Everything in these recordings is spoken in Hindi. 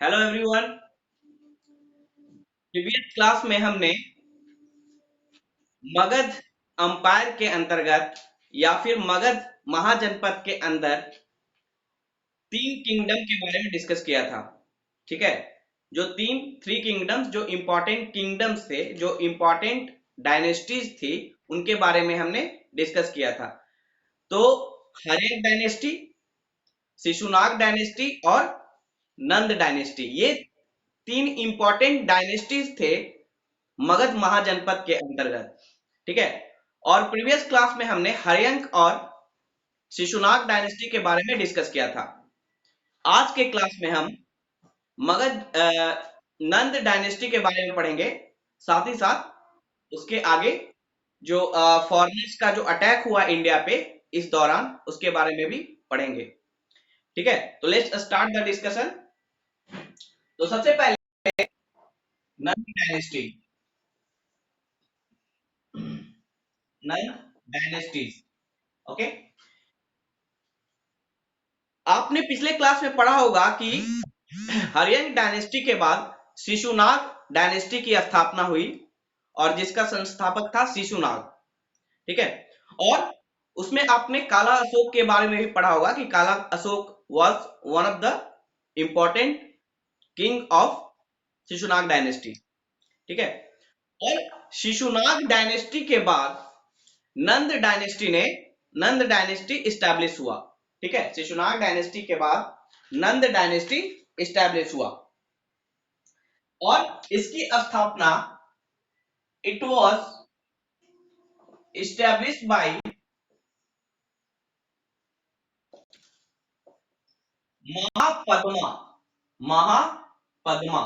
Hello everyone. प्रीवियस क्लास में हमने मगध अंपायर के अंतर्गत या फिर मगध महाजनपद के अंदर तीन किंगडम के बारे में डिस्कस किया था। ठीक है, जो थ्री किंगडम्स, जो इंपॉर्टेंट किंगडम्स थे, जो इंपॉर्टेंट डायनेस्टीज थी, उनके बारे में हमने डिस्कस किया था। तो हर्यक डायनेस्टी, शिशुनाग डायनेस्टी और नंद डायनेस्टी, ये तीन इंपॉर्टेंट डायनेस्टीज थे मगध महाजनपद के अंतर्गत। ठीक है, और प्रीवियस क्लास में हमने हर्यंक और शिशुनाग डायनेस्टी के बारे में डिस्कस किया था। आज के क्लास में हम मगध नंद डायनेस्टी के बारे में पढ़ेंगे। साथ ही साथ उसके आगे जो फॉरेनर्स का जो अटैक हुआ इंडिया पे इस दौरान, उसके बारे में भी पढ़ेंगे। ठीक है, तो लेट्स स्टार्ट द डिस्कशन। तो सबसे पहले नंद डायनेस्टी, नंद डायनेस्टीज। ओके, आपने पिछले क्लास में पढ़ा होगा कि हर्यंक डायनेस्टी के बाद शिशुनाग डायनेस्टी की स्थापना हुई और जिसका संस्थापक था शिशुनाग। ठीक है, और उसमें आपने काला अशोक के बारे में भी पढ़ा होगा कि Kala Ashoka was one of the important king of Shishunaga dynasty. ठीक है, और शिशुनाग डायनेस्टी के बाद नंद डायनेस्टी ने नंद डायनेस्टी इस्टेब्लिश हुआ। ठीक है, शिशुनाग डायनेस्टी के बाद नंद डायनेस्टी इस्टेब्लिश हुआ और इसकी स्थापना it was establish by Mahapadma Mahapadma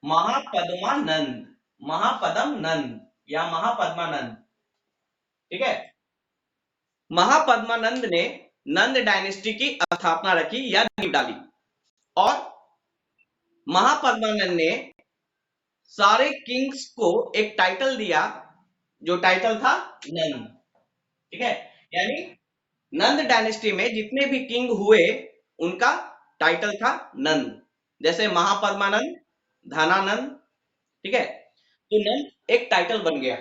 Mahapadmananda, Mahapadma Nanda या महापद्मानंद। ठीक है, महापद्मानंद ने नंद डायनेस्टी की स्थापना रखी या नींव डाली और महापद्मानंद ने सारे किंग्स को एक टाइटल दिया, जो टाइटल था नंद। ठीक है, यानी नंद डायनेस्टी में जितने भी किंग हुए उनका टाइटल था नंद। जैसे महापद्मानंद, धनानंद। ठीक है, तो नंद एक टाइटल बन गया।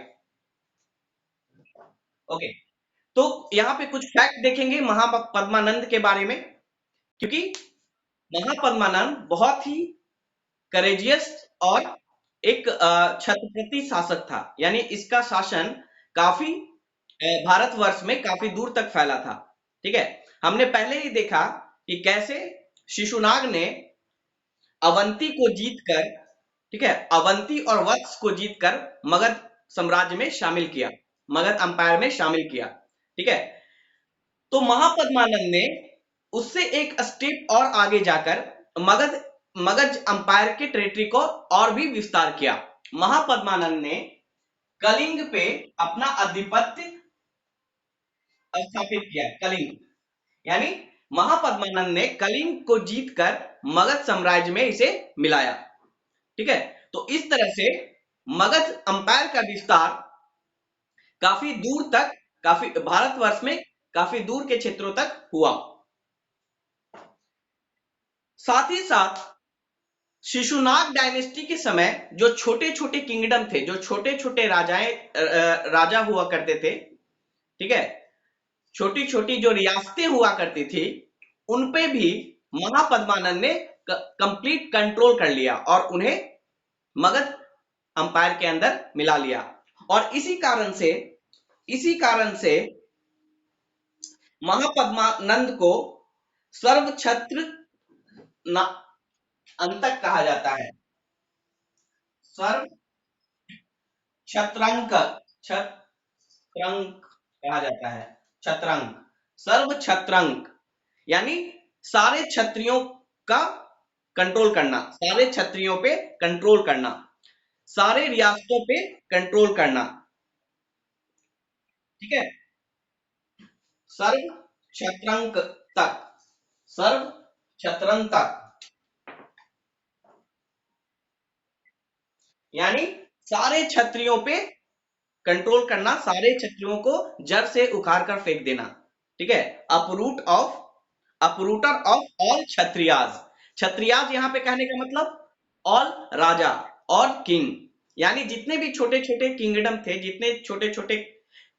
ओके, तो यहां पे कुछ फैक्ट देखेंगे महापद्मानंद के बारे में, क्योंकि महापद्मानंद बहुत ही करेजियस और एक छत्रपति शासक था। यानी इसका शासन काफी भारतवर्ष में काफी दूर तक फैला था। ठीक है, हमने पहले ही देखा कि कैसे शिशुनाग ने अवंती को जीतकर, ठीक है, अवंती और वत्स को जीतकर मगध साम्राज्य में शामिल किया, मगध अंपायर में शामिल किया। ठीक है, तो महापद्मानंद ने उससे एक स्टेप और आगे जाकर मगध मगध अंपायर के टेरिटरी को और भी विस्तार किया। महापद्मानंद ने कलिंग पे अपना आधिपत्य स्थापित किया। कलिंग, यानी महापद्मानंद ने कलिंग को जीतकर मगध साम्राज्य में इसे मिलाया। ठीक है, तो इस तरह से मगध अंपायर का विस्तार काफी दूर तक, काफी भारतवर्ष में काफी दूर के क्षेत्रों तक हुआ। साथ ही साथ शिशुनाग डायनेस्टी के समय जो छोटे छोटे किंगडम थे, जो छोटे छोटे राजा हुआ करते थे, ठीक है, छोटी छोटी जो रियासतें हुआ करती थी, उन पे भी महापद्मानंद ने कंप्लीट कंट्रोल कर लिया और उन्हें मगध अंपायर के अंदर मिला लिया। और इसी कारण से महापद्मानंद को सर्वछत्र अंतक कहा जाता है। सर्व छत्रंक, छत्रंक कहा जाता है। छत्रंक, सर्व छत्रंक, यानी सारे क्षत्रियों का कंट्रोल करना, सारे क्षत्रियों पे कंट्रोल करना, सारे रियासतों पे कंट्रोल करना। ठीक है, सर्व छत्रंक तक, सर्व छत्रंक तक, यानी सारे क्षत्रियों पे कंट्रोल करना, सारे क्षत्रियों को जड़ से उखाड़ कर फेंक देना। ठीक है, अपरूटर ऑफ ऑल क्षत्रियाज, क्षत्रियाज यहाँ पे कहने का मतलब ऑल राजा और किंग, यानी जितने भी छोटे छोटे किंगडम थे, जितने छोटे छोटे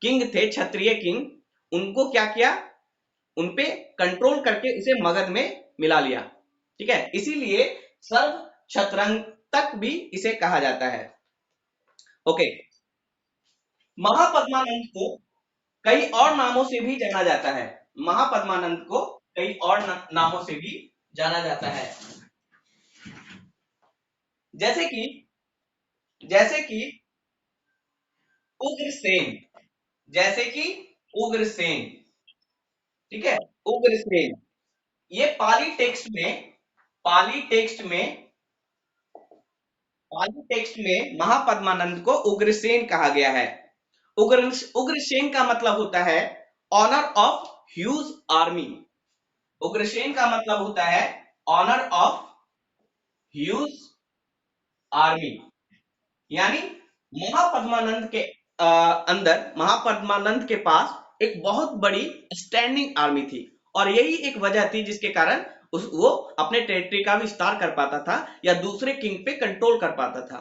किंग थे, क्षत्रिय किंग, उनको क्या किया, उनपे कंट्रोल करके उसे मगध में मिला लिया। ठीक है, इसीलिए सर्व शतरंग तक भी इसे कहा जाता है। ओके, महापद्मानंद को कई और नामों से भी जाना जाता है। महापद्मानंद को कई और नामों से भी जाना जाता है, जैसे कि जैसे कि उग्रसेन, जैसे कि उग्रसेन। ठीक है, उग्रसेन, ये पाली टेक्स्ट में पाली टेक्स्ट में महापद्मानंद को उग्रसेन कहा गया है। उग्रसेन का मतलब होता है owner of huge army. Ugrasena का मतलब होता है ऑनर ऑफ ह्यूज आर्मी, यानी महापद्मानंद के अंदर, महापद्मानंद के पास एक बहुत बड़ी स्टैंडिंग आर्मी थी, और यही एक वजह थी जिसके कारण वो अपने टेरिटरी का विस्तार कर पाता था या दूसरे किंग पे कंट्रोल कर पाता था।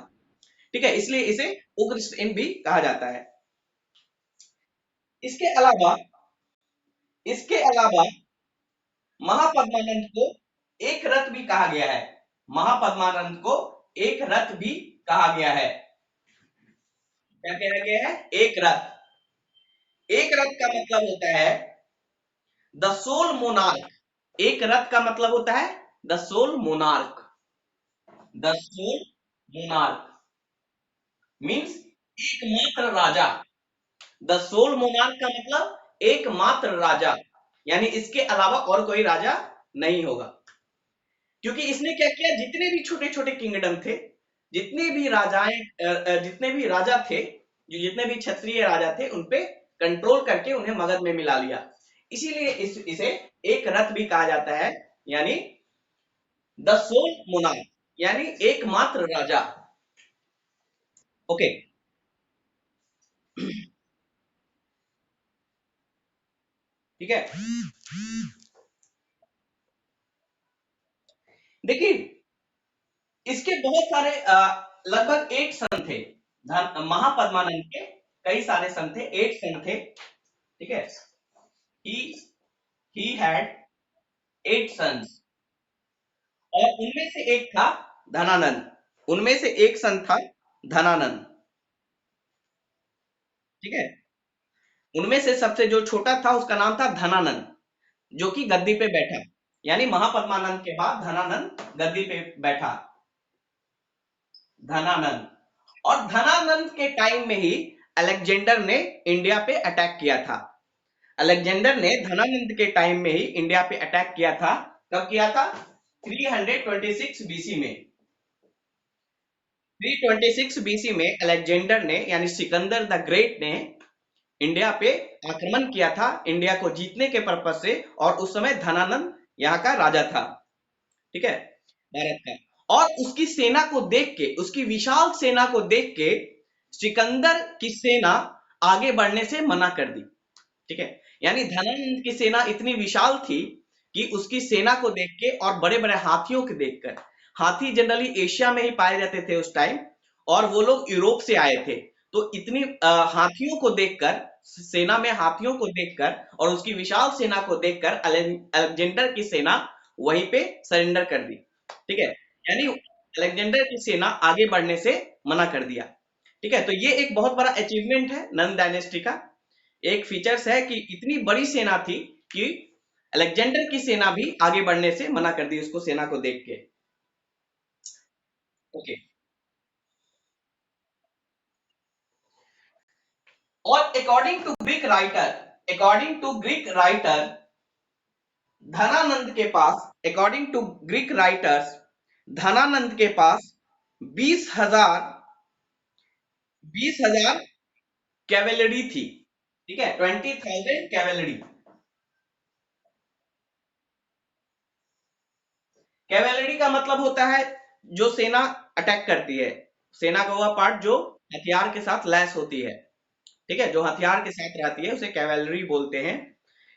ठीक है, इसलिए इसे उग्रसेन भी कहा जाता है। इसके अलावा इसके अलावा महापद्मानंद को एक रथ भी कहा गया है। महापद्मानंद को एक रथ भी कहा गया है। क्या कहा गया है? एक रथ। एक रथ का मतलब होता है द सोल मोनार्क। एक रथ का मतलब होता है the sole monarch. The sole monarch means एकमात्र राजा। द सोल मोनार्क का मतलब एकमात्र राजा, यानी इसके अलावा और कोई राजा नहीं होगा। क्योंकि इसने क्या किया, जितने भी छोटे छोटे किंगडम थे, जितने भी जितने भी राजा थे, जो जितने भी क्षत्रिय राजा थे, उनपे कंट्रोल करके उन्हें मगध में मिला लिया। इसीलिए इसे एक रथ भी कहा जाता है, यानी द सोल मोनार्क, यानी एकमात्र राजा। ओके, ठीक है। देखिए, इसके बहुत सारे लगभग 8 सन थे। महापद्मानंद के कई सारे सन थे, 8 सन थे। ठीक है, ही ही हैड 8 सन्स, और उनमें से एक था धनानंद। उनमें से एक सन था धनानंद। ठीक है, उनमें से सबसे जो छोटा था उसका नाम था धनानंद, जो कि गद्दी पे बैठा, यानी महापद्मानंद के बाद धनानंद गद्दी पे बैठा। धनानंद, और धनानंद के टाइम में ही अलेक्जेंडर ने इंडिया पे अटैक किया था। अलेक्जेंडर ने धनानंद के टाइम में ही इंडिया पे अटैक किया था। कब किया था? 326 बीसी में। 326 बीसी में अलेक्जेंडर ने, यानी सिकंदर द ग्रेट ने इंडिया पे आक्रमण किया था, इंडिया को जीतने के पर्पज से। और उस समय धनानंद यहाँ का राजा था। ठीक है, भारत का। और उसकी सेना को देख के, उसकी विशाल सेना को देख के सिकंदर की सेना आगे बढ़ने से मना कर दी। ठीक है, यानी धनानंद की सेना इतनी विशाल थी कि उसकी सेना को देख के और बड़े बड़े हाथियों को देखकर, हाथी जनरली एशिया में ही पाए जाते थे उस टाइम, और वो लोग यूरोप से आए थे, तो इतनी हाथियों को देखकर, सेना में हाथियों को देखकर और उसकी विशाल सेना को देखकर अलेक्जेंडर की सेना वहीं पे सरेंडर कर दी। ठीक है, यानी अलेक्जेंडर की सेना आगे बढ़ने से मना कर दिया। ठीक है, तो ये एक बहुत बड़ा अचीवमेंट है नंद डायनेस्टी का। एक फीचर्स है कि इतनी बड़ी सेना थी कि अलेक्जेंडर की सेना भी आगे बढ़ने से मना कर दी उसको, सेना को देख के। ओके, और according to Greek writer Dhanananda के पास, according to Greek writers Dhanananda के पास 20,000 कैवेलरी थी। ठीक है, 20,000 कैवेलरी। कैवेलरी का मतलब होता है जो सेना अटैक करती है, सेना का वह पार्ट जो हथियार के साथ लैस होती है। ठीक है, जो हथियार के साथ रहती है उसे कैवेलरी बोलते हैं।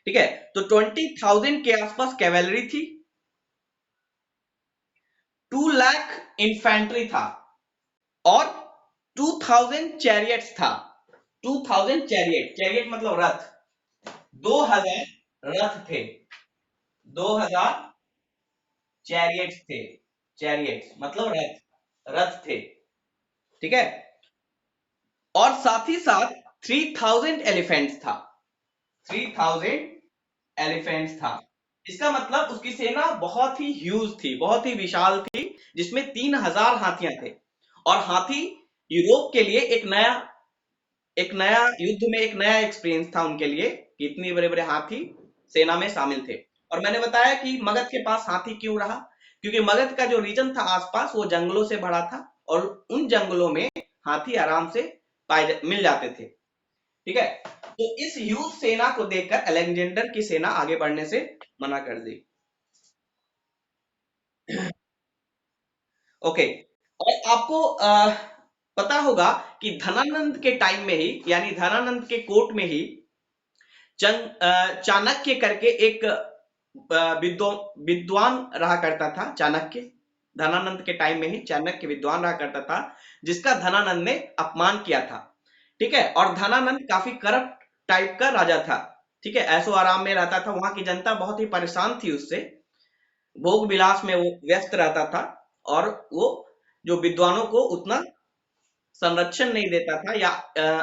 ठीक है, तो 20,000 के आसपास कैवेलरी थी। इन्फेंट्री था और 2000 चैरियट्स था। 2000 चैरियट, चैरियट मतलब रथ, 2000 रथ थे, 2000 चैरियट्स थे, चैरियट्स मतलब रथ, रथ थे, ठीक है। और साथ ही साथ 3000 एलिफेंट्स था, 3000 एलिफेंट्स था। इसका मतलब उसकी सेना बहुत ही ह्यूज थी, बहुत ही विशाल थी, जिसमें 3000 हाथियां थे। और हाथी यूरोप के लिए एक नया युद्ध में एक नया एक्सपीरियंस था उनके लिए कि इतने बड़े बड़े हाथी सेना में शामिल थे। और मैंने बताया कि मगध के पास हाथी क्यों रहा, क्योंकि मगध का जो रीजन था आसपास वो जंगलों से भरा था और उन जंगलों में हाथी आराम से मिल जाते थे, ठीक है। तो इस ह्यूज सेना को देखकर अलेक्जेंडर की सेना आगे बढ़ने से मना कर दी। ओके। और आपको पता होगा कि धनानंद के टाइम में ही, यानी धनानंद के कोर्ट में ही चाणक्य करके एक विद्वान रहा करता था। चाणक्य, धनानंद के टाइम में ही चाणक्य विद्वान रहा करता था, जिसका धनानंद ने अपमान किया था, ठीक है। और धनानंद काफी करप्ट टाइप का राजा था, ठीक है, ऐशो आराम में रहता था, वहां की जनता बहुत ही परेशान थी उससे, भोग विलास में वो व्यस्त रहता था और वो जो विद्वानों को उतना संरक्षण नहीं देता था या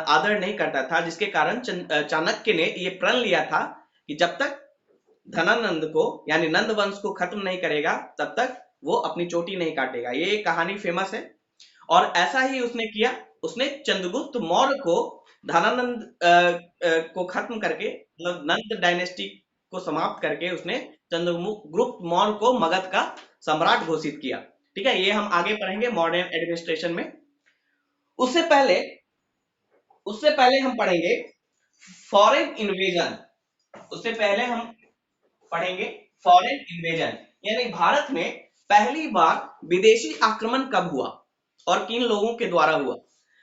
आदर नहीं करता था, जिसके कारण चाणक्य ने ये प्रण लिया था कि जब तक धनानंद को यानी नंद वंश को खत्म नहीं करेगा तब तक वो अपनी चोटी नहीं काटेगा। ये कहानी फेमस है और ऐसा ही उसने किया। उसने चंद्रगुप्त मौर्य को धनानंद को खत्म करके, मतलब नंद डायनेस्टी को समाप्त करके उसने चंद्रगुप्त मौर्य को मगध का सम्राट घोषित किया, ठीक है। ये हम आगे पढ़ेंगे मॉडर्न एडमिनिस्ट्रेशन में। उससे पहले उससे पहले हम पढ़ेंगे फॉरेन इन्वेजन। उससे पहले हम पढ़ेंगे फॉरेन इन्वेजन, यानी भारत में पहली बार विदेशी आक्रमण कब हुआ और किन लोगों के द्वारा हुआ।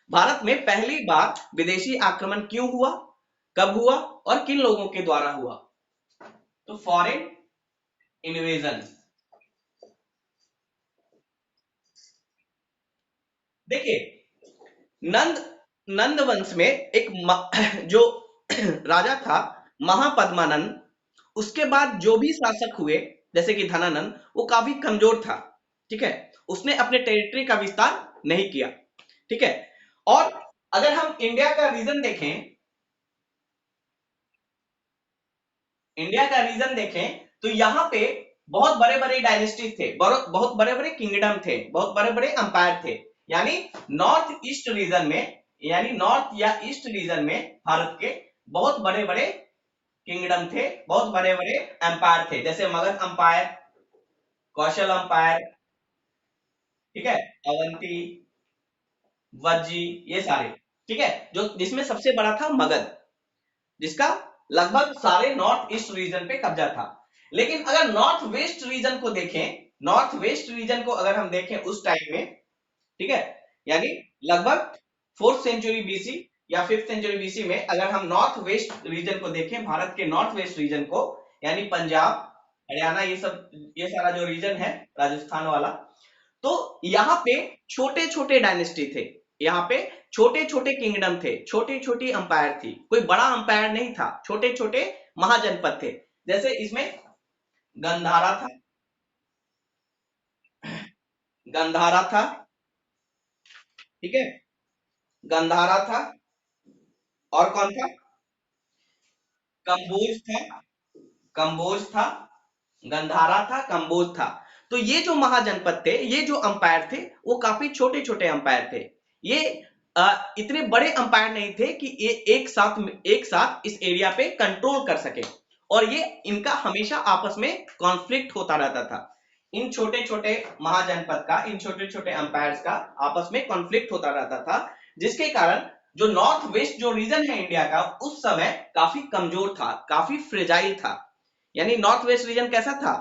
भारत में पहली बार विदेशी आक्रमण क्यों हुआ, कब हुआ और किन लोगों के द्वारा हुआ। तो फॉरेन इन्वेजन, देखिए, नंद नंद वंश में एक जो राजा था महापद्मानंद, उसके बाद जो भी शासक हुए जैसे कि धनानंद, वो काफी कमजोर था, ठीक है। उसने अपने टेरिटरी का विस्तार नहीं किया, ठीक है। और अगर हम इंडिया का रीजन देखें, तो यहाँ पे बहुत बड़े बड़े डायनेस्टी थे, बहुत बड़े बड़े किंगडम थे, बहुत बड़े बड़े अंपायर थे। यानी नॉर्थ ईस्ट रीजन में, यानी नॉर्थ या ईस्ट रीजन में भारत के बहुत बड़े बड़े किंगडम थे, बहुत बड़े बड़े एम्पायर थे, जैसे मगध अंपायर, कौशल अंपायर, ठीक है, अवंती, वज्जी, ये सारे, ठीक है। जो जिसमें सबसे बड़ा था मगध, जिसका लगभग सारे नॉर्थ ईस्ट रीजन पे कब्जा था। लेकिन अगर नॉर्थ वेस्ट रीजन को देखें, नॉर्थ वेस्ट रीजन को अगर हम देखें उस टाइम में, ठीक है, यानी लगभग 4th सेंचुरी बीसी या 5th सेंचुरी बीसी में अगर हम नॉर्थ वेस्ट रीजन को देखें, भारत के नॉर्थ वेस्ट रीजन को, यानी पंजाब, हरियाणा, ये सारा जो रीजन है, राजस्थान वाला, तो यहाँ पे छोटे छोटे डायनेस्टी थे, यहाँ पे छोटे छोटे किंगडम थे, छोटी छोटी अंपायर थी, कोई बड़ा अंपायर नहीं था, छोटे छोटे महाजनपद थे। जैसे इसमें गंधारा था, गंधारा था, ठीक है, गंधारा था, और कौन था, कंबोज था, कंबोज था, गंधारा था, कंबोज था। तो ये जो महाजनपद थे, ये जो अंपायर थे, वो काफी छोटे छोटे अंपायर थे। ये इतने बड़े अंपायर नहीं थे कि ये एक साथ इस एरिया पे कंट्रोल कर सके, और ये इनका हमेशा आपस में कॉन्फ्लिक्ट होता रहता था। इन छोटे छोटे महाजनपद का, इन छोटे छोटे अंपायर्स का आपस में कॉन्फ्लिक्ट होता रहता था, जिसके कारण जो नॉर्थ वेस्ट जो रीजन है इंडिया का, उस समय काफी कमजोर था, काफी फ्रेजाइल था। यानी नॉर्थ वेस्ट रीजन कैसा था,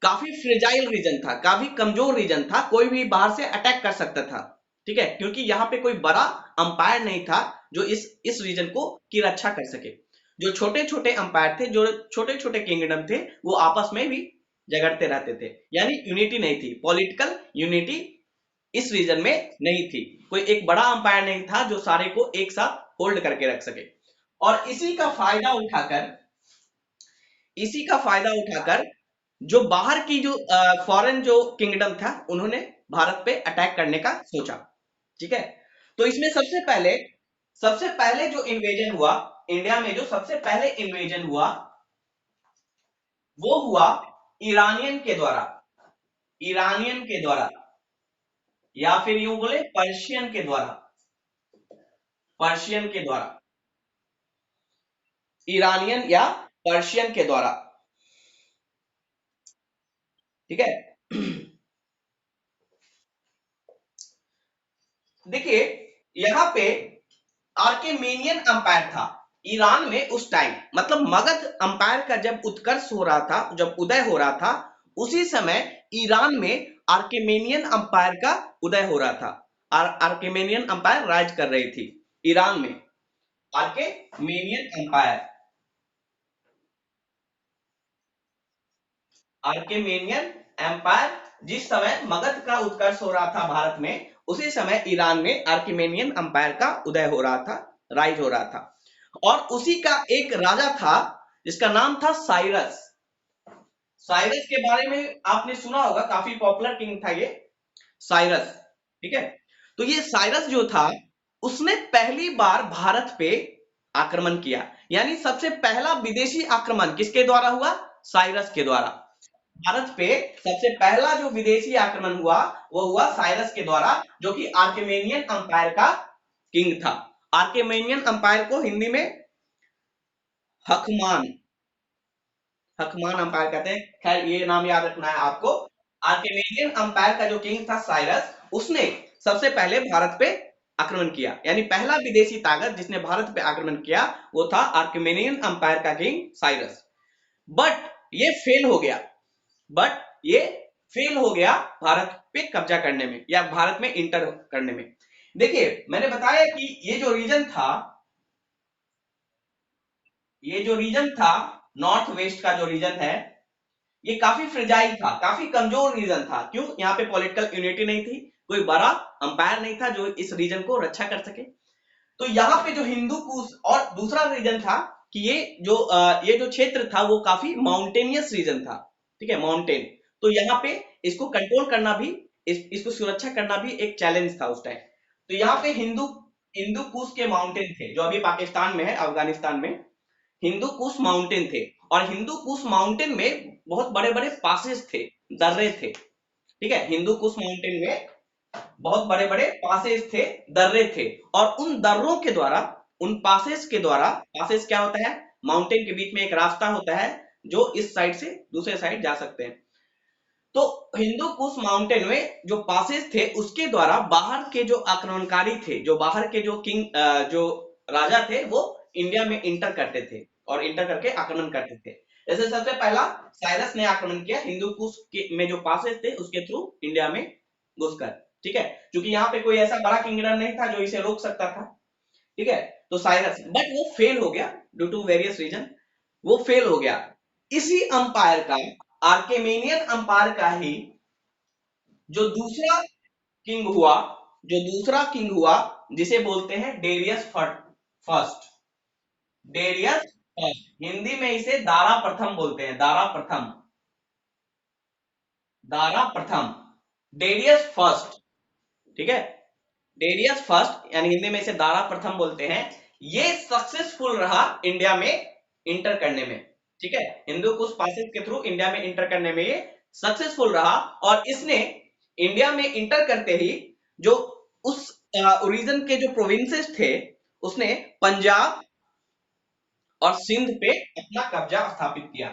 काफी फ्रेजाइल रीजन था, काफी कमजोर रीजन था, कोई भी बाहर से अटैक कर सकता था, ठीक है, क्योंकि यहाँ पे कोई बड़ा अंपायर नहीं था जो इस रीजन को की रक्षा कर सके। जो छोटे छोटे अंपायर थे, जो छोटे छोटे किंगडम थे, वो आपस में भी झगड़ते रहते थे, यानी यूनिटी नहीं थी, पॉलिटिकल यूनिटी इस रीजन में नहीं थी। कोई एक बड़ा अंपायर नहीं था जो सारे को एक साथ होल्ड करके रख सके। और इसी का फायदा उठाकर जो बाहर की जो फॉरेन जो किंगडम था, उन्होंने भारत पे अटैक करने का सोचा। ठीक है, तो इसमें सबसे पहले जो इन्वेजन हुआ, इंडिया में जो सबसे पहले इन्वेजन हुआ, वो हुआ ईरानियन के द्वारा। ईरानियन के द्वारा, या फिर यूं बोले पर्शियन के द्वारा। पर्शियन के द्वारा, ईरानियन या पर्शियन के द्वारा। ठीक है। देखिए, यहां पे आर्केमेनियन अंपायर था ईरान में उस टाइम, मतलब मगध अंपायर का जब उत्कर्ष हो रहा था, जब उदय हो रहा था, उसी समय ईरान में आर्केमेनियन अंपायर का उदय हो रहा था। आर्केमेनियन अंपायर राज कर रही थी ईरान में। आर्केमेनियन अंपायर, आर्केमेनियन एम्पायर, जिस समय मगध का उत्कर्ष हो रहा था भारत में, उसी समय ईरान में आर्केमेनियन एम्पायर का उदय हो रहा था, राइज हो रहा था। और उसी का एक राजा था जिसका नाम था साइरस। साइरस के बारे में आपने सुना होगा, काफी पॉपुलर किंग था ये साइरस। ठीक है, तो ये साइरस जो था, उसने पहली बार भारत पे आक्रमण किया। यानी सबसे पहला विदेशी आक्रमण किसके द्वारा हुआ? साइरस के द्वारा। भारत पे सबसे पहला जो विदेशी आक्रमण हुआ, वो हुआ साइरस के द्वारा, जो कि आर्केमेनियन अंपायर का किंग था। आर्केमेनियन अंपायर को हिंदी में हकमान हकमान अंपायर कहते हैं। खैर, ये नाम याद रखना है आपको। आर्केमेनियन अंपायर का जो किंग था साइरस, उसने सबसे पहले भारत पे आक्रमण किया। यानी पहला विदेशी ताकत जिसने भारत पे आक्रमण किया, वो था आर्केमेनियन अंपायर का किंग साइरस। बट ये फेल हो गया। बट ये फेल हो गया भारत पे कब्जा करने में, या भारत में इंटर करने में। देखिए, मैंने बताया कि ये जो रीजन था, नॉर्थ वेस्ट का जो रीजन है, ये काफी फ्रेजाइल था, काफी कमजोर रीजन था। क्यों? यहाँ पे पॉलिटिकल यूनिटी नहीं थी, कोई बड़ा अंपायर नहीं था जो इस रीजन को रक्षा कर सके। तो यहाँ पे जो हिंदू कुश, और दूसरा रीजन था कि ये जो क्षेत्र था वो काफी माउंटेनियस रीजन था। ठीक है, माउंटेन। तो यहाँ पे इसको कंट्रोल करना भी, इसको सुरक्षा करना भी एक चैलेंज था उस टाइम। तो यहाँ पे हिंदू हिंदू कुश के माउंटेन थे, जो अभी पाकिस्तान में है, अफगानिस्तान में हिंदू कुश माउंटेन थे। और हिंदू कुश माउंटेन में बहुत बड़े बड़े पासेस थे, दर्रे थे। ठीक है, हिंदू कुश माउंटेन में बहुत बड़े बड़े पासेस थे, दर्रे थे। और उन दर्रों के द्वारा, उन पासेस के द्वारा, पासेस क्या होता है? माउंटेन के बीच में एक रास्ता होता है जो इस साइड से दूसरे साइड जा सकते हैं। तो हिंदू कुश माउंटेन में जो पासेस थे, उसके द्वारा बाहर के जो आक्रमणकारी थे, जो बाहर के जो जो राजा थे, वो इंडिया में इंटर करते थे और इंटर करके आक्रमण करते थे। जैसे सबसे पहला साइरस ने आक्रमण किया हिंदू कुश में जो पासेस थे उसके थ्रू इंडिया में घुसकर। ठीक है, क्योंकि यहाँ पे कोई ऐसा बड़ा किंगडम नहीं था जो इसे रोक सकता था। ठीक है, तो साइरस, बट वो फेल हो गया ड्यू टू वेरियस रीजन, वो फेल हो गया। इसी अंपायर का, आर्केमेनियन अंपायर का ही जो दूसरा किंग हुआ, जिसे बोलते हैं Darius first. Darius first, Hindi में इसे दारा प्रथम बोलते हैं, दारा प्रथम, दारा प्रथम, डेरियस फर्स्ट। ठीक है, डेरियस फर्स्ट, यानी हिंदी में इसे दारा प्रथम बोलते हैं। ये सक्सेसफुल रहा इंडिया में इंटर करने में। ठीक है, हिंदू कुश पासेस के थ्रू इंडिया में इंटर करने में ये सक्सेसफुल रहा। और इसने इंडिया में इंटर करते ही जो उस रीजन के जो प्रोविंसेस थे, उसने पंजाब और सिंध पे अपना कब्जा स्थापित किया।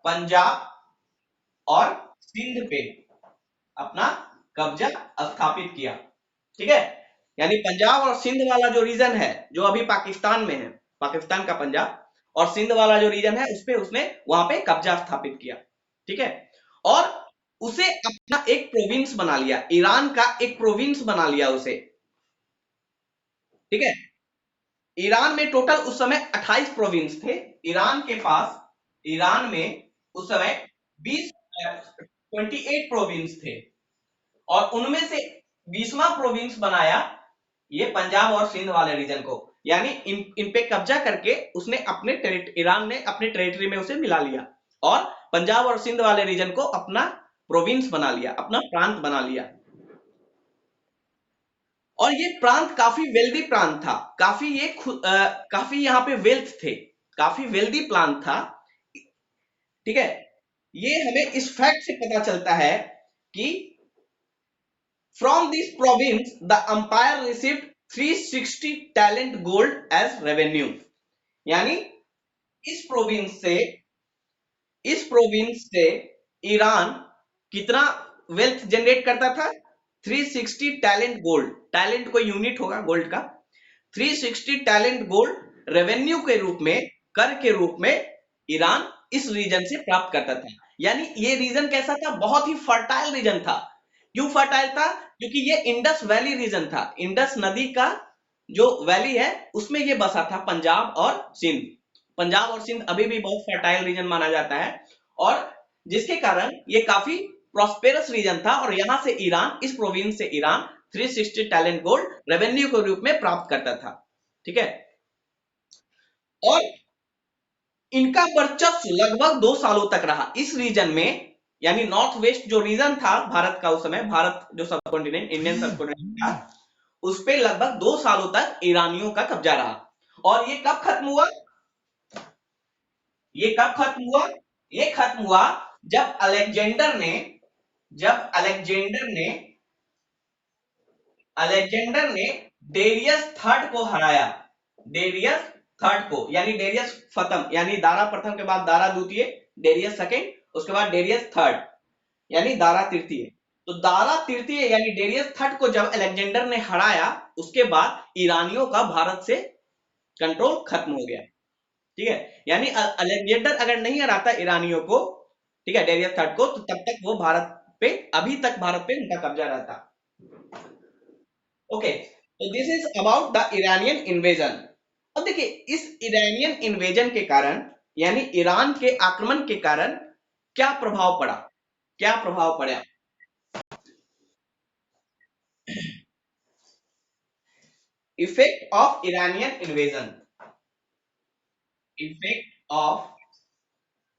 पंजाब और सिंध पे अपना कब्जा स्थापित किया। ठीक है, यानी पंजाब और सिंध वाला जो रीजन है, जो अभी पाकिस्तान में है, पाकिस्तान का पंजाब और सिंध वाला जो रीजन है, उस पे उसने वहां पे कब्जा स्थापित किया। ठीक है, और उसे अपना एक प्रोविंस बना लिया, ईरान का एक प्रोविंस बना लिया उसे। ठीक है, ईरान में टोटल उस समय 28 प्रोविंस थे ईरान के पास। ईरान में उस समय 20 28 प्रोविंस थे और उनमें से 20वां प्रोविंस बनाया ये पंजाब और सिंध वाले रीजन को, यानी इन पे कब्जा करके उसने ईरान ने अपने टेरिटरी में उसे मिला लिया और पंजाब और सिंध वाले रीजन को अपना प्रोविंस बना लिया, अपना प्रांत बना लिया। और ये प्रांत काफी वेल्दी प्रांत था, काफी यहाँ पे वेल्थ थे, काफी वेल्दी प्रांत था। ठीक है, ये हमें इस फैक्ट से पता चलता है कि from this province the empire received 360 talent gold as revenue, यानी इस प्रोविंस से इस प्रोविंस से ईरान कितना वेल्थ जनरेट करता था? 360 टैलेंट गोल्ड, टैलेंट कोई यूनिट होगा गोल्ड का, 360 टैलेंट गोल्ड रेवेन्यू के रूप में, कर के रूप में ईरान इस रीजन से प्राप्त करता था। यानी ये रीजन कैसा था? बहुत ही फर्टाइल रीजन था। क्यों फर्टाइल था? क्योंकि ये इंडस वैली रीजन था, इंडस नदी का जो वैली है उसमें ये बसा था पंजाब और सिंध। पंजाब और सिंध अभी भी बहुत फर्टाइल रीजन माना जाता है और जिसके कारण ये काफी प्रॉस्पेरस रीजन था और यहां से ईरान, इस प्रोविंस से ईरान 360 टैलेंट गोल्ड रेवेन्यू के रूप में प्राप्त करता था। ठीक है, और इनका वर्चस्व लगभग 2 सालों तक रहा इस रीजन में, यानी नॉर्थ वेस्ट जो रीजन था भारत का, उस समय भारत जो सब कॉन्टिनेंट, इंडियन सब कॉन्टिनेंट था, उस पे लगभग 2 सालों तक ईरानियों का कब्जा रहा। और ये कब खत्म हुआ? ये कब खत्म हुआ? ये खत्म हुआ जब जब अलेक्जेंडर ने डेरियस थर्ड को हराया। डेरियस थर्ड को, यानी डेरियस प्रथम, यानी दारा प्रथम के बाद दारा द्वितीय, डेरियस सेकंड, उसके बाद डेरियस थर्ड यानी दारा तृतीय। तो दारा तृतीय यानी डेरियस थर्ड को जब अलेक्जेंडर ने हराया, उसके बाद ईरानियों का भारत से कंट्रोल खत्म हो गया। ठीक है, यानी अलेक्जेंडर अगर नहीं हराता ईरानियों को, ठीक है, डेरियस थर्ड को, तो तब तक वो भारत पे, अभी तक भारत पे उनका कब्जा रहता। ओके, तो this is about the Iranian invasion. अब देखिए, इस इरानियन इन्वेजन के कारण, यानी ईरान के आक्रमण के कारण क्या प्रभाव पड़ा? क्या प्रभाव पड़ा? Effect of Iranian invasion, effect of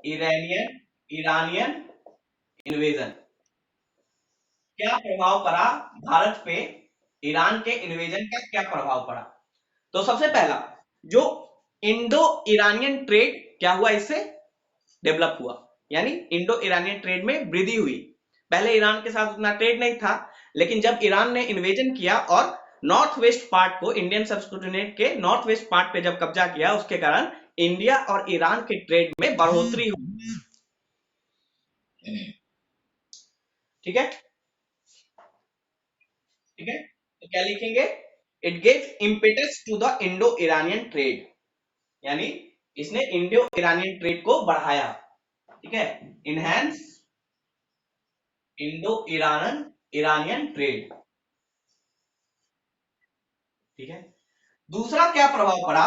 Iranian invasion, क्या प्रभाव पड़ा भारत पे? ईरान के इन्वेजन का क्या प्रभाव पड़ा? तो सबसे पहला, जो इंडो ईरानियन ट्रेड क्या हुआ, इससे डेवलप हुआ, यानी इंडो ईरानियन ट्रेड में वृद्धि हुई। पहले ईरान के साथ उतना ट्रेड नहीं था, लेकिन जब ईरान ने इन्वेजन किया और नॉर्थ वेस्ट पार्ट को, इंडियन सबकॉन्टिनेंट के नॉर्थ वेस्ट पार्ट पे जब कब्जा किया, उसके कारण इंडिया और ईरान के ट्रेड में बढ़ोतरी हुई। ठीक है, ठीक है, तो क्या लिखेंगे? It gaves impetus to the Indo Iranian trade, यानी इसने इंडो ईरानियन ट्रेड को बढ़ाया। ठीक है, इनहैंस इंडो ईरानियन ट्रेड। ठीक है, दूसरा क्या प्रभाव पड़ा,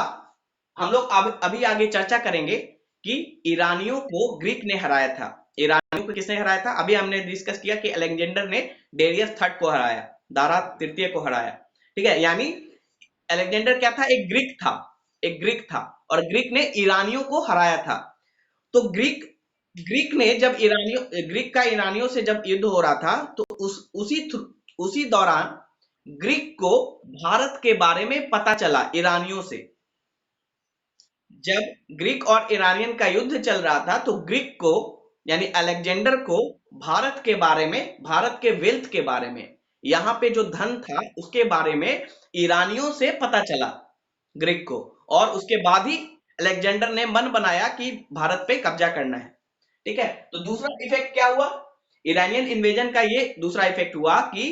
हम लोग अभी आगे चर्चा करेंगे कि ईरानियों को ग्रीक ने हराया था। ईरानियों को किसने हराया था? अभी हमने डिस्कस किया कि अलेक्जेंडर ने डेरियस थर्ड को हराया, दारा तृतीय को हराया। ठीक है, यानी अलेक्जेंडर क्या था? एक ग्रीक था, एक ग्रीक था, और ग्रीक ने ईरानियों को हराया था। तो ग्रीक ने जब ग्रीक का ईरानियों से जब युद्ध हो रहा था, तो उसी दौरान ग्रीक को भारत के बारे में पता चला ईरानियों से। जब ग्रीक और ईरानियन का युद्ध चल रहा था, तो ग्रीक को, यानी अलेक्जेंडर को भारत के बारे में, भारत के वेल्थ के बारे में, यहाँ पे जो धन था उसके बारे में ईरानियों से पता चला ग्रीक को, और उसके बाद ही अलेक्जेंडर ने मन बनाया कि भारत पे कब्जा करना है। ठीक है, तो दूसरा इफेक्ट क्या हुआ? ईरानियन इन्वेजन का ये दूसरा इफेक्ट हुआ कि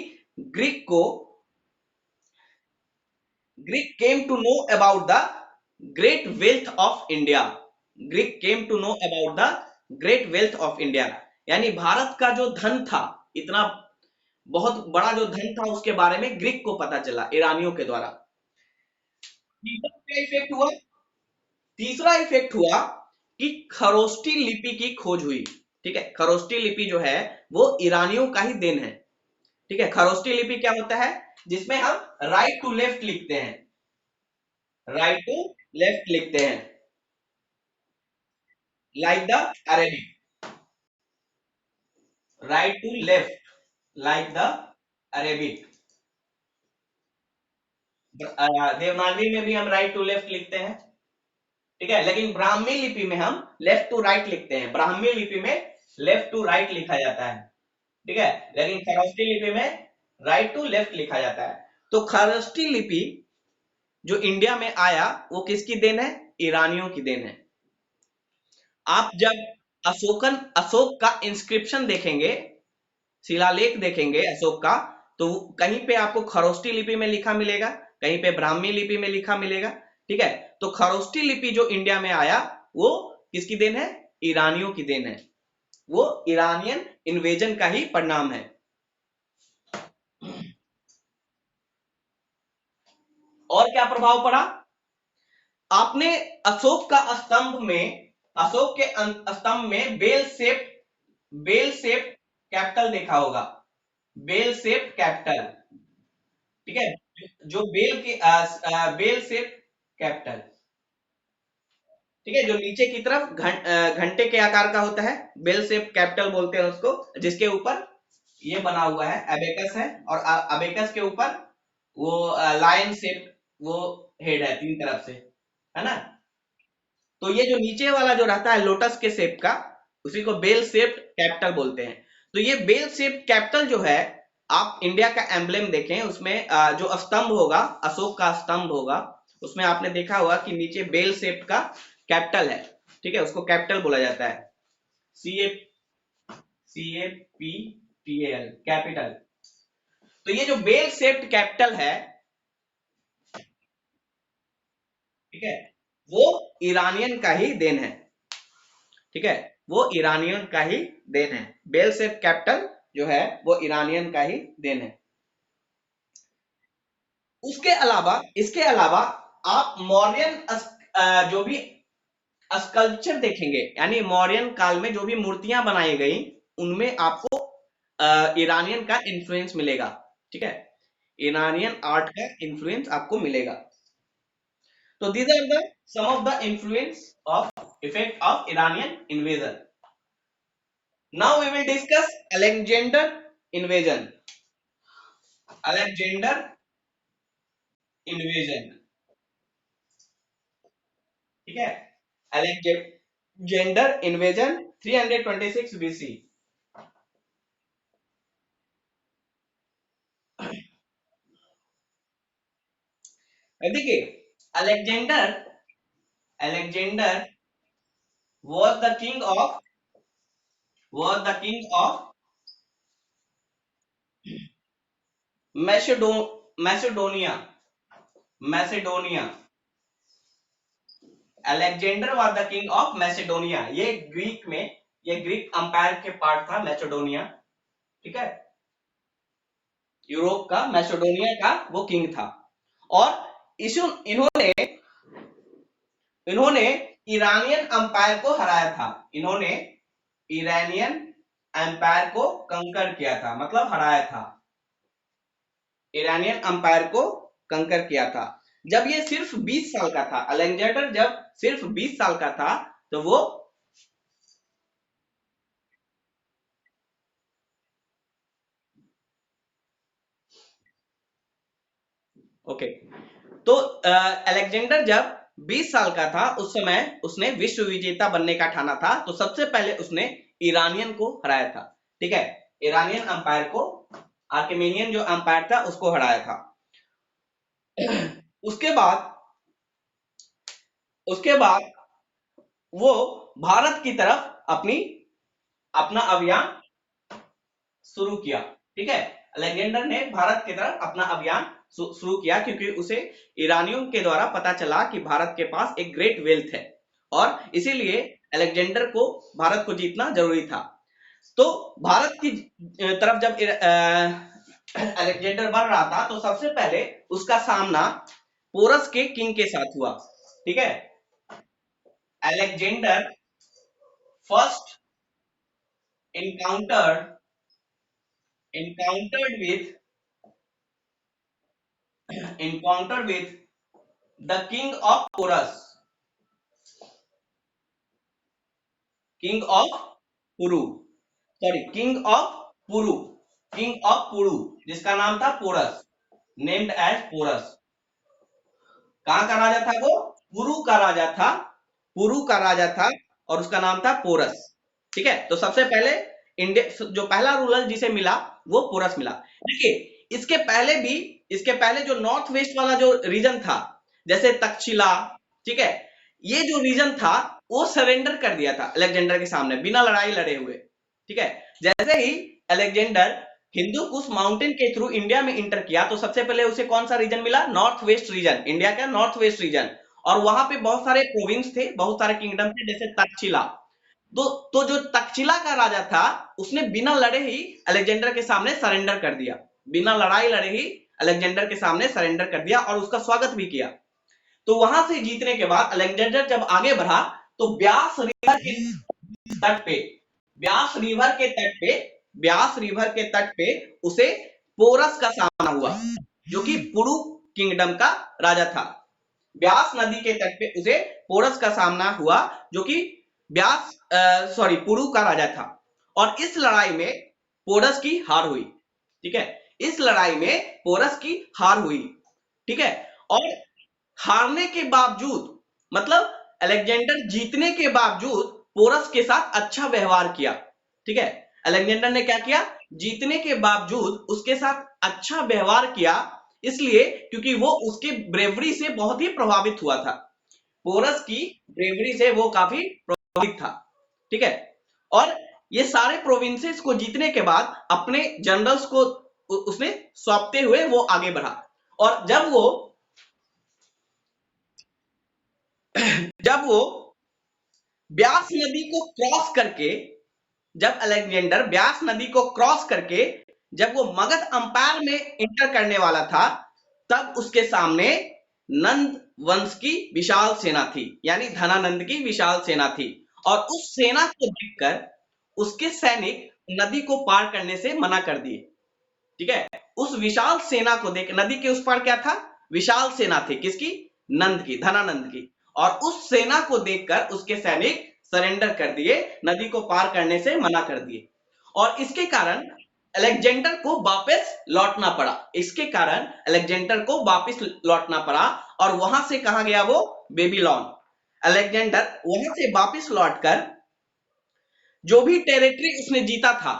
ग्रीक को Greek came to know about the great wealth of India. Greek came to know about the great wealth of India, यानी भारत का जो धन था, इतना बहुत बड़ा जो धन था, उसके बारे में ग्रीक को पता चला ईरानियों के द्वारा। तीसरा क्या इफेक्ट हुआ? तीसरा इफेक्ट हुआ कि खरोष्ठी लिपि की खोज हुई। ठीक है, खरोष्टी लिपि जो है वो ईरानियों का ही देन है। ठीक है, खरोष्टी लिपि क्या होता है, जिसमें हम राइट टू लेफ्ट लिखते हैं, राइट टू लेफ्ट लिखते हैं, like the Arabic, right to left like the Arabic. Devanagari में भी हम राइट टू लेफ्ट लिखते हैं, ठीक है, लेकिन ब्राह्मी लिपि में हम लेफ्ट टू राइट लिखते हैं, ब्राह्मी लिपि में लेफ्ट टू राइट लिखा जाता है, ठीक है, लेकिन खरोष्टी लिपि में राइट टू लेफ्ट लिखा जाता है। तो खरोष्टी लिपि जो इंडिया में आया वो किसकी देन है, ईरानियों की देन है। आप जब अशोक का इंस्क्रिप्शन देखेंगे, शिलालेख देखेंगे अशोक का, तो कहीं पे आपको खरोष्टी लिपि में लिखा मिलेगा, कहीं पे ब्राह्मी लिपि में लिखा मिलेगा, ठीक है। तो खरोष्टी लिपि जो इंडिया में आया वो किसकी देन है, ईरानियों की देन है, वो ईरानियन इन्वेजन का ही परिणाम है। और क्या प्रभाव पड़ा, आपने अशोक के स्तंभ में बेल शेप कैपिटल देखा होगा, बेल शेप कैपिटल, ठीक है, जो बेल शेप कैपिटल, ठीक है, जो नीचे की तरफ घंटे के आकार का होता है, बेल शेप कैपिटल बोलते हैं उसको, जिसके ऊपर ये बना हुआ है, एबेकस है, और अबेकस के ऊपर वो लायन शेप वो हेड है तीन तरफ से, है ना। तो ये जो नीचे वाला जो रहता है लोटस के शेप का, उसी को बेल शेप्ड कैपिटल बोलते हैं। तो ये बेल शेप्ड कैपिटल जो है, आप इंडिया का एम्ब्लेम देखें, उसमें जो स्तंभ होगा, अशोक का स्तंभ होगा, उसमें आपने देखा होगा कि नीचे बेल शेप्ड का कैपिटल है, ठीक है, उसको कैपिटल बोला जाता है, CAPTAL कैपिटल। तो ये जो बेल शेप्ड कैपिटल है, ठीक है, वो ईरानियन का ही देन है, ठीक है, वो ईरानियन का ही देन है, बेल शेप कैपिटल जो है वो ईरानियन का ही देन है। उसके अलावा, इसके अलावा आप जो भी स्कल्पचर देखेंगे, यानी मौर्यन काल में जो भी मूर्तियां बनाई गई, उनमें आपको ईरानियन का इन्फ्लुएंस मिलेगा, ठीक है, ईरानियन आर्ट का इन्फ्लुएंस आपको मिलेगा। तो these are the some of the influence of effect of Iranian invasion. Now we will discuss Alexander invasion. Alexander invasion, ठीक है, Alexander invasion 326 BC। देखिए, Alexander Alexander was the king of Macedonia, Macedonia। Alexander was the king of Macedonia, ये ग्रीक अंपायर के पार्ट था मैसेडोनिया, ठीक है, यूरोप का मैसेडोनिया का वो किंग था। और इन्होंने इन्होंने ईरानियन अंपायर को हराया था, इन्होंने ईरानियन एम्पायर को कंकर किया था, मतलब हराया था, ईरानियन अंपायर को कंकर किया था, जब ये सिर्फ 20 साल का था। अलेक्जेंडर जब सिर्फ 20 साल का था, तो वो ओके, तो अलेक्जेंडर जब 20 साल का था, उस समय उसने विश्व विजेता बनने का ठाना था, तो सबसे पहले उसने ईरानियन को हराया था, ठीक है, ईरानियन अंपायर को, आर्केमेनियन जो अंपायर था उसको हराया था। उसके बाद उसके बाद वो भारत की तरफ अपना अभियान शुरू किया, ठीक है, अलेक्जेंडर ने भारत की तरफ अपना अभियान शुरू किया, क्योंकि उसे ईरानियों के द्वारा पता चला कि भारत के पास एक ग्रेट वेल्थ है, और इसीलिए अलेक्जेंडर को भारत को जीतना जरूरी था। तो भारत की तरफ जब अलेक्जेंडर बढ़ रहा था, तो सबसे पहले उसका सामना पोरस के किंग के साथ हुआ, ठीक है, Alexander first encountered encountered with encountered with the king of Porus, king of Puru, sorry king of Puru, जिसका नाम था पोरस, नेम्ड एज पोरस। कहां का राजा था वो? पुरु का राजा था, पुरु का राजा था, और उसका नाम था पोरस। ठीक है, तो सबसे पहले इंडिया जो पहला रूलर जिसे मिला वो पोरस मिला। देखिए इसके पहले जो नॉर्थ वेस्ट वाला जो रीजन था, जैसे तक्षशिला, ठीक है, ये जो रीजन था वो सरेंडर कर दिया था अलेक्जेंडर के सामने बिना लड़ाई लड़े हुए। ठीक है, जैसे ही अलेक्जेंडर हिंदू कुश माउंटेन के थ्रू इंडिया में इंटर किया तो सबसे पहले उसे कौन सा रीजन मिला? नॉर्थ वेस्ट रीजन, इंडिया का नॉर्थ वेस्ट रीजन। और वहां पे बहुत सारे प्रोविंस थे, बहुत सारे किंगडम थे, जैसे तक्षशिला। तो जो तक्षशिला का राजा था उसने बिना लड़े ही अलेक्जेंडर के सामने सरेंडर कर दिया, बिना लड़ाई लड़े ही अलेक्जेंडर के सामने सरेंडर कर दिया और उसका स्वागत भी किया। तो वहां से जीतने के बाद अलेक्जेंडर जब आगे बढ़ा तो ब्यास रिवर के तट पे ब्यास रिवर के तट पे ब्यास रिवर के तट पे उसे पोरस का सामना हुआ, जो कि पुरु किंगडम का राजा था। ब्यास नदी के तट पे उसे पोरस का सामना हुआ, जो कि पुरु का राजा था। और इस लड़ाई में पोरस की हार हुई। ठीक है, इस लड़ाई में पोरस की हार हुई। ठीक है, और हारने के बावजूद, मतलब अलेक्जेंडर जीतने के बावजूद पोरस के साथ अच्छा व्यवहार किया। ठीक है, अलेक्जेंडर ने क्या किया? जीतने के बावजूद उसके साथ अच्छा व्यवहार किया, इसलिए क्योंकि वो उसके ब्रेवरी से बहुत ही प्रभावित हुआ था। पोरस की ब्रेवरी से वो काफी प्रभावित था। ठीक है, और ये सारे प्रोविंसेस को जीतने के बाद अपने जनरल्स को उसने सौंपते हुए वो आगे बढ़ा। और जब वो ब्यास नदी को क्रॉस करके जब अलेक्जेंडर ब्यास नदी को क्रॉस करके जब वो मगध अंपायर में इंटर करने वाला था, तब उसके सामने नंद वंश की विशाल सेना थी, यानी धनानंद की विशाल सेना थी। और उस सेना को देखकर उसके सैनिक नदी को पार करने से मना कर दिए। ठीक है, उस विशाल सेना को देख, नदी के उस पार क्या था? विशाल सेना थी, किसकी? नंद की, धनानंद की। और उस सेना को देखकर उसके सैनिक सरेंडर कर दिए, नदी को पार करने से मना कर दिए। और इसके कारण अलेक्जेंडर को वापस लौटना पड़ा, इसके कारण अलेक्जेंडर को वापस लौटना पड़ा। और वहां से कहा गया? वो बेबीलोन। अलेक्जेंडर वहां से वापस लौटकर जो भी टेरिटरी उसने जीता था,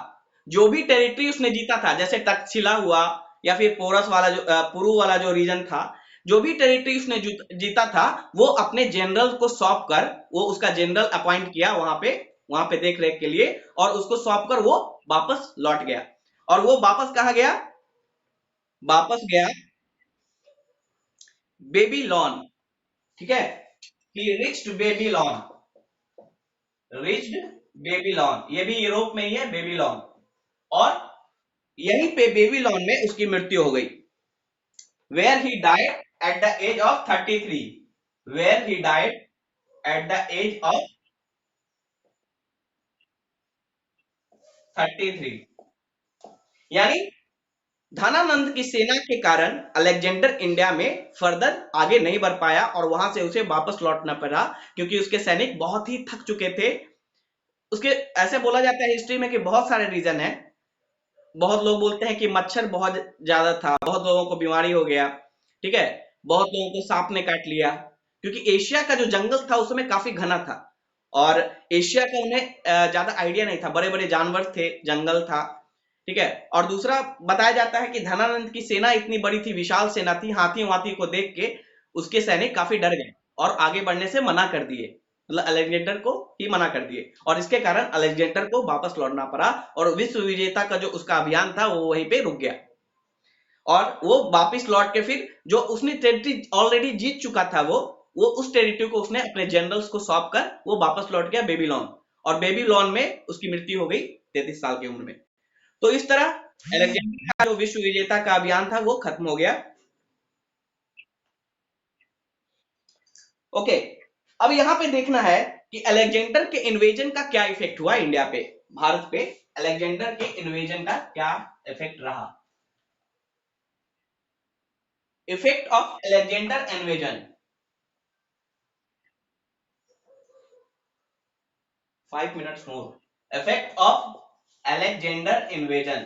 जो भी टेरिटरी उसने जीता था, जैसे तक्षशिला हुआ या फिर पोरस वाला जो पुरु वाला जो रीजन था, जो भी टेरिटरी उसने जीता था वो अपने जनरल को सौंप कर, वो उसका जनरल अपॉइंट किया वहां पे देख रेख के लिए, और उसको सौंप कर वो वापस लौट गया। और वो वापस कहा गया? वापस गया बेबीलोन। ठीक है, ही रिच्ड बेबीलोन, रिच्ड बेबीलोन, ये भी यूरोप में ही है बेबीलोन। और यहीं पे बेबीलोन में उसकी मृत्यु हो गई। Where he died at the age of 33, where he died at the age of 33। यानी धनानंद की सेना के कारण अलेक्जेंडर इंडिया में फर्दर आगे नहीं बढ़ पाया और वहां से उसे वापस लौटना पड़ा, क्योंकि उसके सैनिक बहुत ही थक चुके थे। उसके ऐसे बोला जाता है हिस्ट्री में कि बहुत सारे रीजन है। बहुत लोग बोलते हैं कि मच्छर बहुत ज्यादा था, बहुत लोगों को बीमारी हो गया। ठीक है, बहुत लोगों को सांप ने काट लिया, क्योंकि एशिया का जो जंगल था उस समय काफी घना था और एशिया का उन्हें ज्यादा आइडिया नहीं था, बड़े बड़े जानवर थे, जंगल था। ठीक है, और दूसरा बताया जाता है कि धनानंद की सेना इतनी बड़ी थी, विशाल सेना थी, हाथी वाथी को देख के उसके सैनिक काफी डर गए और आगे बढ़ने से मना कर दिए, मतलब अलेक्जेंडर को ही मना कर दिए। और इसके कारण अलेक्जेंडर को वापस लौटना पड़ा और विश्व विजेता का जो उसका अभियान था वो वहीं पे रुक गया। और वो वापस लौट के फिर जो उसने टेरिटरी ऑलरेडी जीत चुका था, वो उस टेरिटरी को उसने अपने जनरल्स को सौंप कर वो वापस लौट गया बेबीलोन। और बेबीलोन में उसकी मृत्यु हो गई 33 साल की उम्र में। तो इस तरह अलेक्जेंडर का जो विश्व विजेता का अभियान था वो खत्म हो गया। ओके, अब यहां पे देखना है कि अलेक्जेंडर के इन्वेजन का क्या इफेक्ट हुआ इंडिया पे, भारत पे अलेक्जेंडर के इन्वेजन का क्या इफेक्ट रहा? Effect of Alexander invasion. 5 minutes more. Effect of Alexander invasion.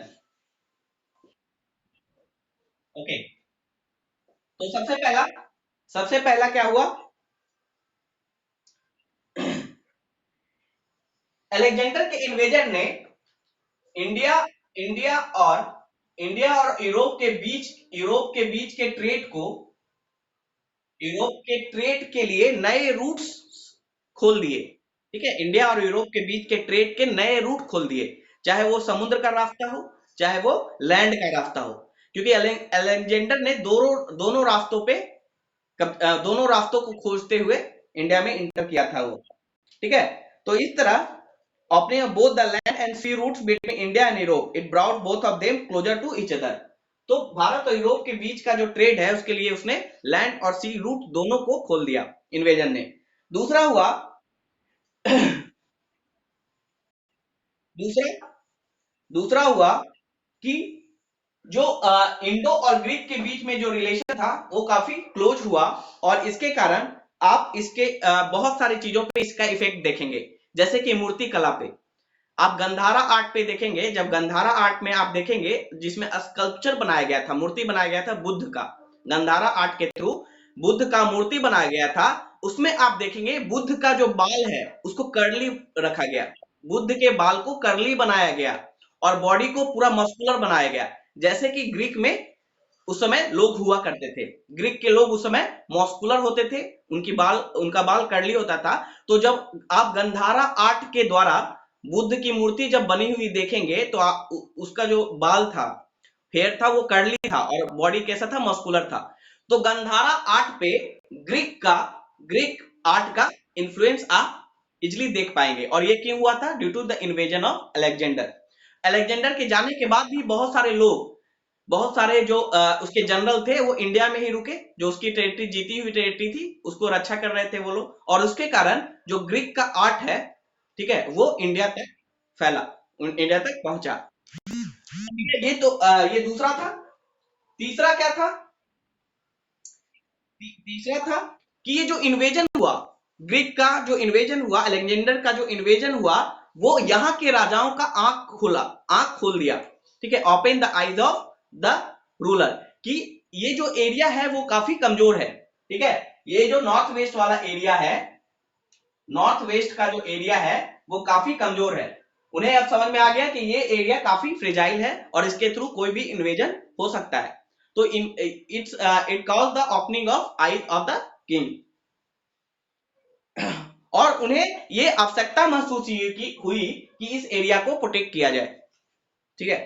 Okay, तो सबसे पहला क्या हुआ? अलेक्जेंडर के इन्वेजन ने इंडिया इंडिया और यूरोप के बीच के ट्रेड को, यूरोप के ट्रेड के लिए नए रूट्स खोल दिए। ठीक है, इंडिया और यूरोप के बीच के ट्रेड के नए रूट खोल दिए, चाहे वो समुद्र का रास्ता हो, चाहे वो लैंड का रास्ता हो, क्योंकि अलेक्जेंडर ने दोनों रास्तों को खोजते हुए इंडिया में इंटर किया था वो। ठीक है, तो इस तरह opening of both the land and sea routes between India and Europe, it brought both of them closer to each other. तो भारत और यूरोप के बीच का जो ट्रेड है उसके लिए उसने लैंड और सी रूट दोनों को खोल दिया इन्वेजन ने। दूसरा हुआ दूसरा हुआ कि जो इंडो और ग्रीक के बीच में जो रिलेशन था वो काफी क्लोज हुआ, और इसके कारण आप इसके बहुत सारी चीजों पे इसका इफेक्ट देखेंगे, जैसे कि मूर्ति कला पे। आप गंधारा आर्ट पे देखेंगे, जब गंधारा आर्ट में आप देखेंगे जिसमें स्कल्पचर बनाया गया था, मूर्ति बनाया गया था बुद्ध का, गंधारा आर्ट के थ्रू बुद्ध का मूर्ति बनाया गया था, उसमें आप देखेंगे बुद्ध का जो बाल है उसको कर्ली रखा गया, बुद्ध के बाल को कर्ली बनाया गया और बॉडी को पूरा मस्कुलर बनाया गया, जैसे कि ग्रीक में उस समय लोग हुआ करते थे। ग्रीक के लोग उस समय मस्कुलर होते थे, उनका बाल कर्ली होता था। तो जब आप गंधारा आर्ट के द्वारा बुद्ध की मूर्ति जब बनी हुई देखेंगे तो उसका जो बाल था, हेयर था, वो कर्ली था और बॉडी कैसा था, मस्कुलर था। तो गंधारा आर्ट पे ग्रीक आर्ट का इन्फ्लुएंस आप इजिली देख पाएंगे, और ये क्यों हुआ था? Due to the invasion of Alexander. Alexander के जाने के बाद भी बहुत सारे जो उसके जनरल थे वो इंडिया में ही रुके, जो उसकी टेरिटरी, जीती हुई टेरिटरी थी, उसको रक्षा कर रहे थे वो लोग, और उसके कारण जो ग्रीक का आर्ट है, ठीक है, वो इंडिया तक फैला, इंडिया तक पहुंचा। ये दूसरा था। तीसरा क्या था? तीसरा था कि ये जो इन्वेजन हुआ, ग्रीक का जो इन्वेजन हुआ, अलेक्जेंडर का जो इन्वेजन हुआ, वो यहाँ के राजाओं का आंख खोल दिया। ठीक है, open the eyes of the ruler, कि ये जो एरिया है वो काफी कमजोर है। ठीक है, ये जो नॉर्थ वेस्ट वाला एरिया है, नॉर्थ वेस्ट का जो एरिया है वो काफी कमजोर है। उन्हें अब समझ में आ गया कि ये एरिया काफी फ्रेजाइल है और इसके थ्रू कोई भी इन्वेजन हो सकता है। तो it cause the opening of eyes of the king, और उन्हें ये आवश्यकता महसूस हुई कि इस एरिया को प्रोटेक्ट किया जाए। ठीक है,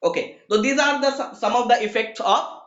ओके, तो these are the some of the effects of